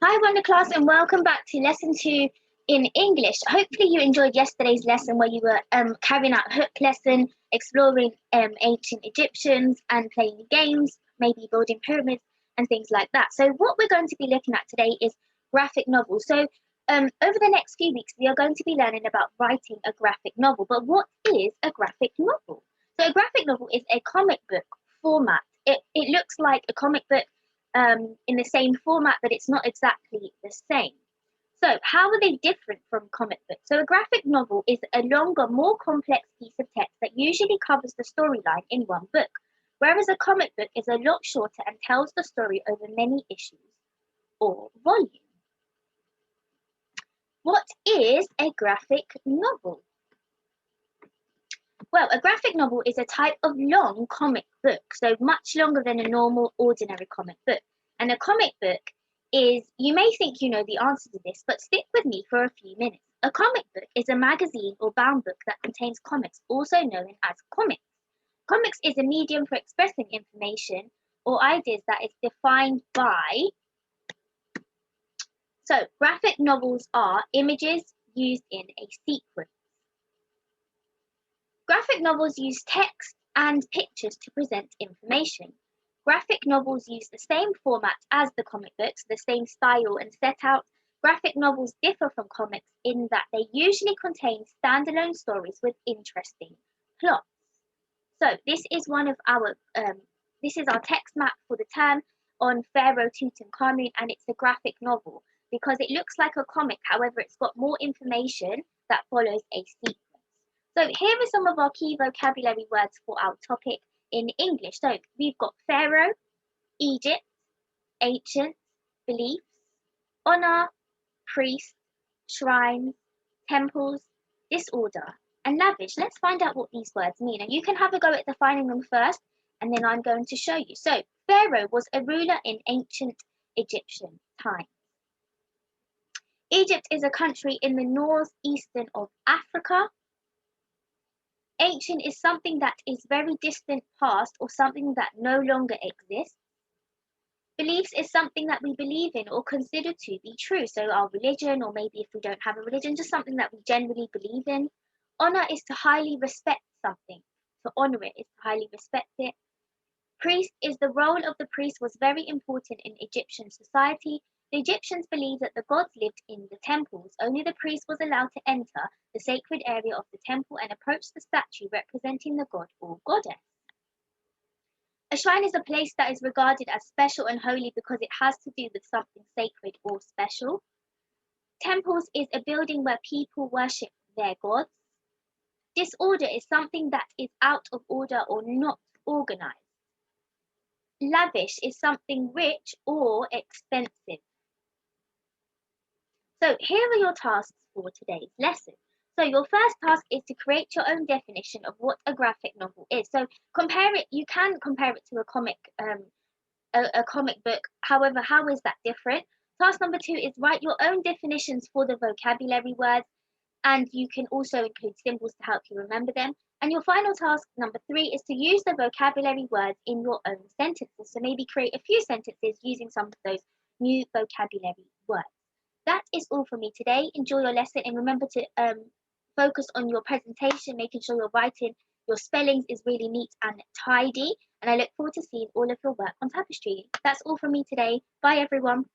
Hi, Wonder Class, and welcome back to Lesson 2 in English. Hopefully, you enjoyed yesterday's lesson where you were carrying out hook lesson, exploring ancient Egyptians, and playing games, maybe building pyramids and things like that. So, what we're going to be looking at today is graphic novels. So, over the next few weeks, we are going to be learning about writing a graphic novel. But what is a graphic novel? So, a graphic novel is a comic book format. It looks like a comic book in the same format, but it's not exactly the same. So, how are they different from comic books? So, a graphic novel is a longer, more complex piece of text that usually covers the storyline in one book, whereas a comic book is a lot shorter and tells the story over many issues or volumes. What is a graphic novel? Well, a graphic novel is a type of long comic book, so much longer than a normal, ordinary comic book. And a comic book is, you may think you know the answer to this, but stick with me for a few minutes. A comic book is a magazine or bound book that contains comics, also known as comics. Comics is a medium for expressing information or ideas that is defined by. So, graphic novels are images used in a sequence. Graphic novels use text and pictures to present information. Graphic novels use the same format as the comic books, the same style and setout. Graphic novels differ from comics in that they usually contain standalone stories with interesting plots. So this is our text map for the term on Pharaoh Tutankhamun, and it's a graphic novel because it looks like a comic. However, it's got more information that follows a sequence. So here are some of our key vocabulary words for our topic in English. So we've got Pharaoh, Egypt, ancient, beliefs, honor, priest, shrines, temples, disorder, and lavish. Let's find out what these words mean. And you can have a go at defining them first, and then I'm going to show you. So Pharaoh was a ruler in ancient Egyptian times. Egypt is a country in the northeastern of Africa. Ancient is something that is very distant past or something that no longer exists. Beliefs is something that we believe in or consider to be true. So our religion, or maybe if we don't have a religion, just something that we generally believe in. Honor is to highly respect something. To honor it is to highly respect it. Priest is the role of the priest was very important in Egyptian society. The Egyptians believed that the gods lived in the temples. Only the priest was allowed to enter the sacred area of the temple and approach the statue representing the god or goddess. A shrine is a place that is regarded as special and holy because it has to do with something sacred or special. Temples is a building where people worship their gods. Disorder is something that is out of order or not organized. Lavish is something rich or expensive. So here are your tasks for today's lesson. So your first task is to create your own definition of what a graphic novel is. So you can compare it to a comic book. However, how is that different? Task number 2 is write your own definitions for the vocabulary words, and you can also include symbols to help you remember them. And your final task, number 3, is to use the vocabulary words in your own sentences. So maybe create a few sentences using some of those new vocabulary words. That is all for me today. Enjoy your lesson and remember to focus on your presentation, making sure your writing, your spellings is really neat and tidy. And I look forward to seeing all of your work on Tapestry. That's all from me today. Bye, everyone.